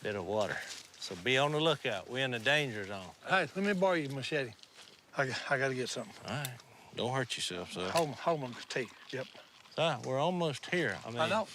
bit of water. So be on the lookout. We're in the danger zone. Hey, let me borrow your machete. I got to get something. All right. Don't hurt yourself, sir. Hold on, T. Yep. Sir, we're almost here. I know.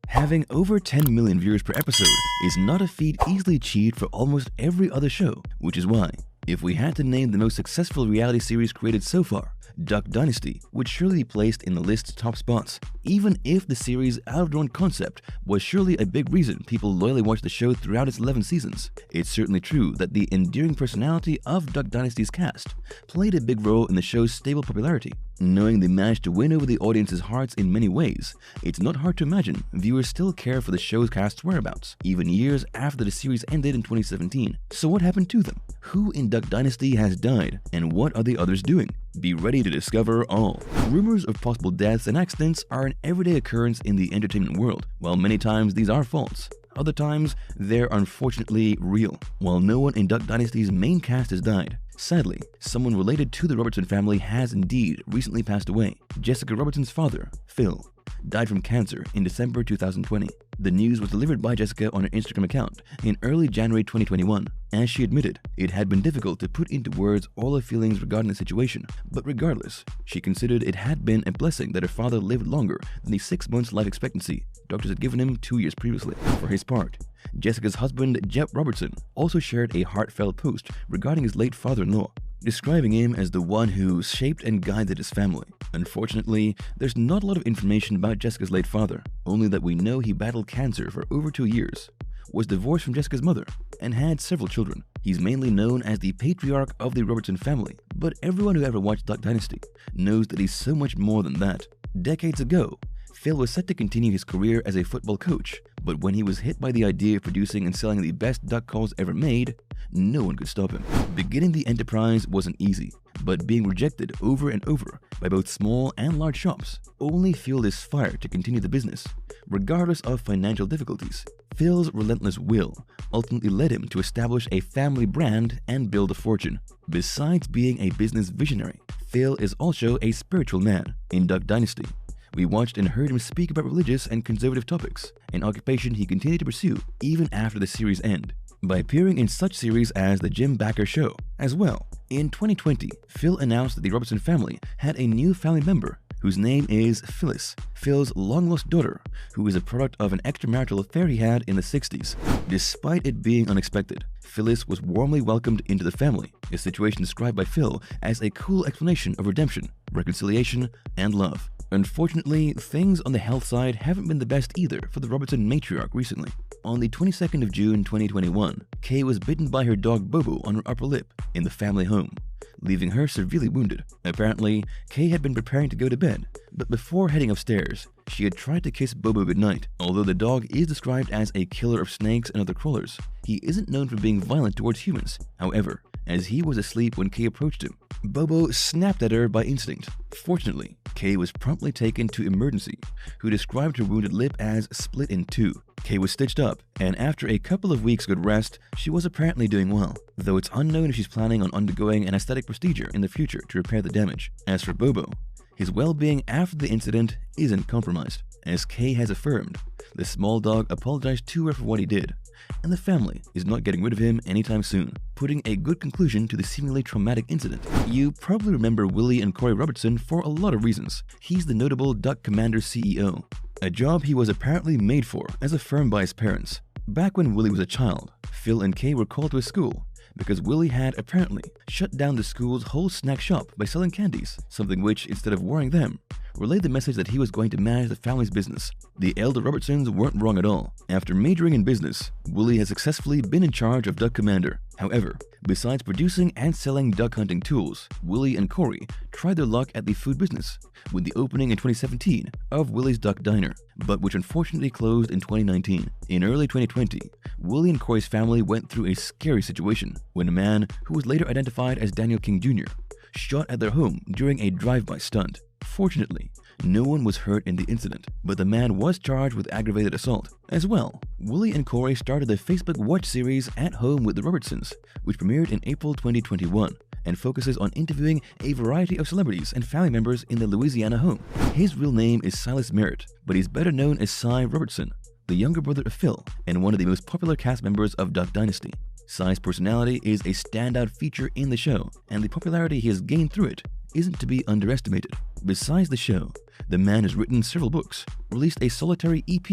Having over 10 million viewers per episode is not a feat easily achieved for almost every other show, which is why, if we had to name the most successful reality series created so far, Duck Dynasty would surely be placed in the list's top spots, even if the series' out-of-the-run concept was surely a big reason people loyally watched the show throughout its 11 seasons. It's certainly true that the endearing personality of Duck Dynasty's cast played a big role in the show's stable popularity. Knowing they managed to win over the audience's hearts in many ways, it's not hard to imagine viewers still care for the show's cast's whereabouts, even years after the series ended in 2017. So what happened to them? Who in Duck Dynasty has died, and what are the others doing? Be ready to discover all. Rumors of possible deaths and accidents are an everyday occurrence in the entertainment world. While many times these are false, other times they're unfortunately real. While no one in Duck Dynasty's main cast has died, sadly, someone related to the Robertson family has indeed recently passed away. Jessica Robertson's father, Phil, died from cancer in December 2020. The news was delivered by Jessica on her Instagram account in early January 2021. As she admitted, it had been difficult to put into words all her feelings regarding the situation, but regardless, she considered it had been a blessing that her father lived longer than the 6 months life expectancy doctors had given him 2 years previously. For his part, Jessica's husband, Jep Robertson, also shared a heartfelt post regarding his late father-in-law, describing him as the one who shaped and guided his family. Unfortunately, there's not a lot of information about Jessica's late father, only that we know he battled cancer for over 2 years, was divorced from Jessica's mother, and had several children. He's mainly known as the patriarch of the Robertson family, but everyone who ever watched Duck Dynasty knows that he's so much more than that. Decades ago, Phil was set to continue his career as a football coach, but when he was hit by the idea of producing and selling the best duck calls ever made, no one could stop him. Beginning the enterprise wasn't easy, but being rejected over and over by both small and large shops only fueled his fire to continue the business. Regardless of financial difficulties, Phil's relentless will ultimately led him to establish a family brand and build a fortune. Besides being a business visionary, Phil is also a spiritual man. In Duck Dynasty, we watched and heard him speak about religious and conservative topics, an occupation he continued to pursue even after the series' end, by appearing in such series as The Jim Bakker Show. As well, in 2020, Phil announced that the Robertson family had a new family member whose name is Phyllis, Phil's long-lost daughter, who is a product of an extramarital affair he had in the 60s. Despite it being unexpected, Phyllis was warmly welcomed into the family, a situation described by Phil as a cool explanation of redemption, reconciliation, and love. Unfortunately, things on the health side haven't been the best either for the Robertson matriarch recently. On the 22nd of June 2021, Kay was bitten by her dog Bobo on her upper lip in the family home, leaving her severely wounded. Apparently, Kay had been preparing to go to bed, but before heading upstairs, she had tried to kiss Bobo goodnight. Although the dog is described as a killer of snakes and other crawlers, he isn't known for being violent towards humans. However, as he was asleep when Kay approached him, Bobo snapped at her by instinct. Fortunately, Kay was promptly taken to emergency, who described her wounded lip as split in two. Kay was stitched up, and after a couple of weeks' good rest, she was apparently doing well, though it's unknown if she's planning on undergoing an aesthetic procedure in the future to repair the damage. As for Bobo, his well-being after the incident isn't compromised. As Kay has affirmed, the small dog apologized to her for what he did, and the family is not getting rid of him anytime soon, putting a good conclusion to the seemingly traumatic incident. You probably remember Willie and Korie Robertson for a lot of reasons. He's the notable Duck Commander CEO, a job he was apparently made for as affirmed by his parents. Back when Willie was a child, Phil and Kay were called to his school because Willie had apparently shut down the school's whole snack shop by selling candies, something which, instead of worrying them, relayed the message that he was going to manage the family's business. The elder Robertsons weren't wrong at all. After majoring in business, Willie has successfully been in charge of Duck Commander. However, besides producing and selling duck hunting tools, Willie and Korie tried their luck at the food business with the opening in 2017 of Willie's Duck Diner, but which unfortunately closed in 2019. In early 2020, Willie and Korie's family went through a scary situation when a man, who was later identified as Daniel King Jr., shot at their home during a drive-by stunt. Fortunately, no one was hurt in the incident, but the man was charged with aggravated assault. As well, Willie and Korie started the Facebook Watch series At Home with the Robertsons, which premiered in April 2021 and focuses on interviewing a variety of celebrities and family members in the Louisiana home. His real name is Silas Merritt, but he's better known as Cy Robertson. The the younger brother of Phil, and one of the most popular cast members of Duck Dynasty. Sai's personality is a standout feature in the show, and the popularity he has gained through it isn't to be underestimated. Besides the show, the man has written several books, released a solitary EP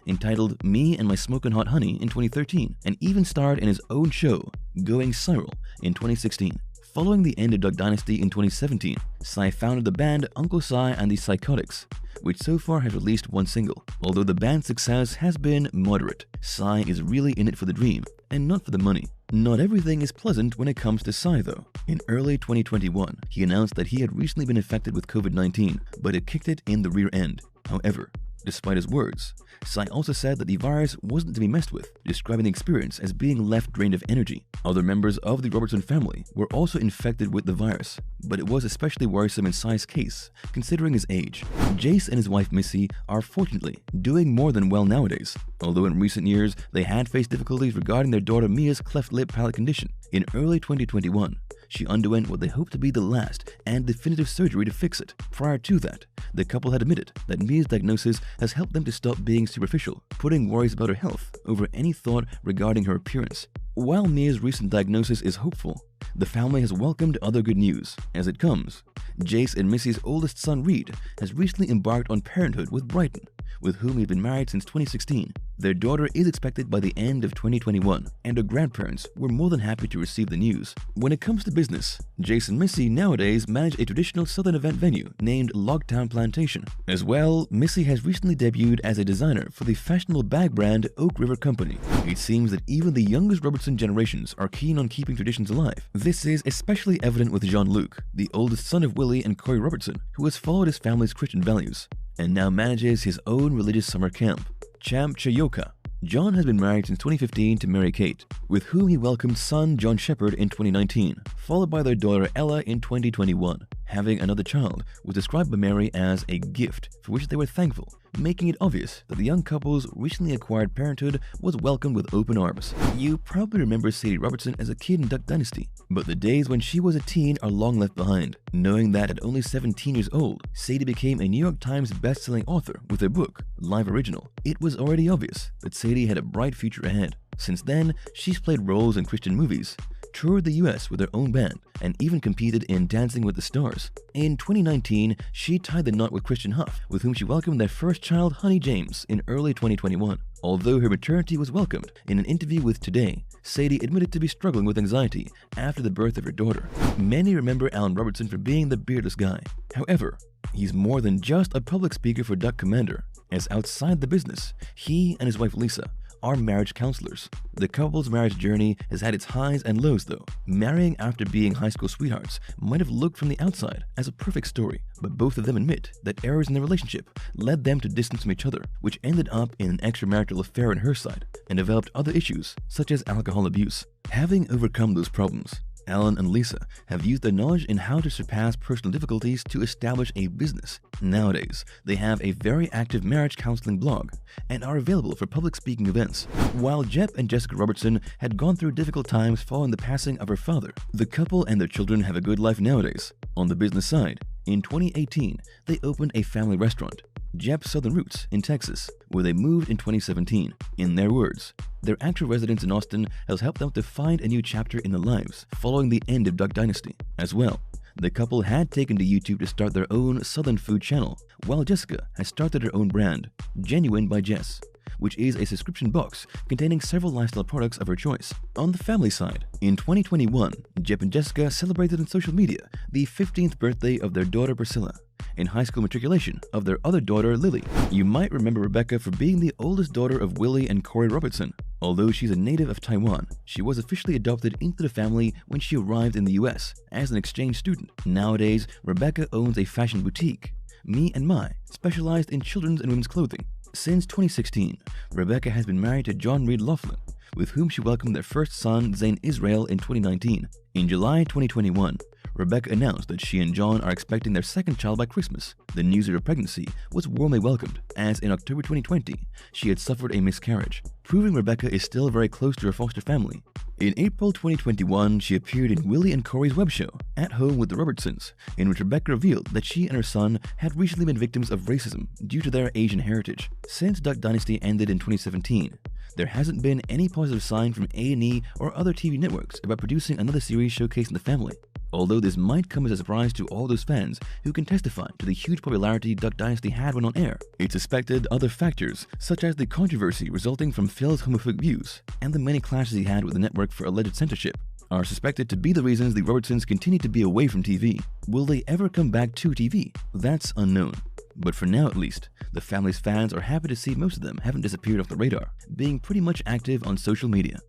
entitled Me and My Smokin' Hot Honey in 2013, and even starred in his own show, Going Cyril, in 2016. Following the end of Duck Dynasty in 2017, Sai founded the band Uncle Sai and the Psychotics, which so far has released one single. Although the band's success has been moderate, Sai is really in it for the dream, and not for the money. Not everything is pleasant when it comes to Sai though. In early 2021, he announced that he had recently been infected with COVID-19, but it kicked it in the rear end. However, despite his words, Sai also said that the virus wasn't to be messed with, describing the experience as being left drained of energy. Other members of the Robertson family were also infected with the virus, but it was especially worrisome in Sai's case, considering his age. Jase and his wife Missy are fortunately doing more than well nowadays, although in recent years they had faced difficulties regarding their daughter Mia's cleft lip palate condition. In early 2021, she underwent what they hoped to be the last and definitive surgery to fix it. Prior to that, the couple had admitted that Mia's diagnosis has helped them to stop being superficial, putting worries about her health over any thought regarding her appearance. While Mia's recent diagnosis is hopeful, the family has welcomed other good news as it comes. Jase and Missy's oldest son Reed has recently embarked on parenthood with Brighton, with whom he's been married since 2016. Their daughter is expected by the end of 2021, and her grandparents were more than happy to receive the news. When it comes to business, Jase and Missy nowadays manage a traditional southern event venue named Logtown Plantation. As well, Missy has recently debuted as a designer for the fashionable bag brand Oak River Company. It seems that even the youngest Robertson generations are keen on keeping traditions alive. This is especially evident with Jean-Luc, the oldest son of Willie and Korie Robertson, who has followed his family's Christian values and now manages his own religious summer camp, Champ Chayoka. John has been married since 2015 to Mary Kate, with whom he welcomed son John Shepherd in 2019, followed by their daughter Ella in 2021. Having another child was described by Mary as a gift for which they were thankful, making it obvious that the young couple's recently acquired parenthood was welcomed with open arms. You probably remember Sadie Robertson as a kid in Duck Dynasty, but the days when she was a teen are long left behind. Knowing that at only 17 years old, Sadie became a New York Times best-selling author with her book, Live Original, it was already obvious that Sadie had a bright future ahead. Since then, she's played roles in Christian movies, toured the US with her own band, and even competed in Dancing with the Stars. In 2019, she tied the knot with Christian Huff, with whom she welcomed their first child, Honey James, in early 2021. Although her maternity was welcomed, in an interview with Today, Sadie admitted to be struggling with anxiety after the birth of her daughter. Many remember Alan Robertson for being the beardless guy. However, he's more than just a public speaker for Duck Commander, as outside the business, he and his wife Lisa are marriage counselors. The couple's marriage journey has had its highs and lows though. Marrying after being high school sweethearts might have looked from the outside as a perfect story, but both of them admit that errors in their relationship led them to distance from each other, which ended up in an extramarital affair on her side and developed other issues such as alcohol abuse. Having overcome those problems, Alan and Lisa have used their knowledge in how to surpass personal difficulties to establish a business. Nowadays, they have a very active marriage counseling blog and are available for public speaking events. While Jep and Jessica Robertson had gone through difficult times following the passing of her father, the couple and their children have a good life nowadays. On the business side, in 2018, they opened a family restaurant, Jep's Southern Roots in Texas, where they moved in 2017. In their words, their actual residence in Austin has helped them to find a new chapter in their lives following the end of Duck Dynasty. As well, the couple had taken to YouTube to start their own Southern food channel, while Jessica has started her own brand, Genuine by Jess, which is a subscription box containing several lifestyle products of her choice. On the family side, in 2021, Jep and Jessica celebrated on social media the 15th birthday of their daughter Priscilla and high school matriculation of their other daughter Lily. You might remember Rebecca for being the oldest daughter of Willie and Korie Robertson. Although she's a native of Taiwan, she was officially adopted into the family when she arrived in the US as an exchange student. Nowadays, Rebecca owns a fashion boutique, Me and My, specialized in children's and women's clothing. Since 2016, Rebecca has been married to John Reed Laughlin, with whom she welcomed their first son, Zane Israel, in 2019. In July 2021, Rebecca announced that she and John are expecting their second child by Christmas. The news of her pregnancy was warmly welcomed, as in October 2020, she had suffered a miscarriage, proving Rebecca is still very close to her foster family. In April 2021, she appeared in Willie and Korie's web show, At Home with the Robertsons, in which Rebecca revealed that she and her son had recently been victims of racism due to their Asian heritage. Since Duck Dynasty ended in 2017, there hasn't been any positive sign from A&E or other TV networks about producing another series showcasing the family. Although this might come as a surprise to all those fans who can testify to the huge popularity Duck Dynasty had when on air, it's suspected other factors, such as the controversy resulting from Phil's homophobic views and the many clashes he had with the network for alleged censorship, are suspected to be the reasons the Robertsons continue to be away from TV. Will they ever come back to TV? That's unknown. But for now at least, the family's fans are happy to see most of them haven't disappeared off the radar, being pretty much active on social media.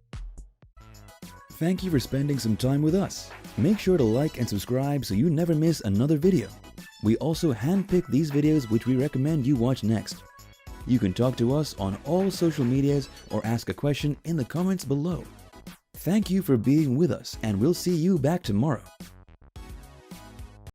Thank you for spending some time with us. Make sure to like and subscribe so you never miss another video. We also handpick these videos which we recommend you watch next. You can talk to us on all social medias or ask a question in the comments below. Thank you for being with us, and we'll see you back tomorrow.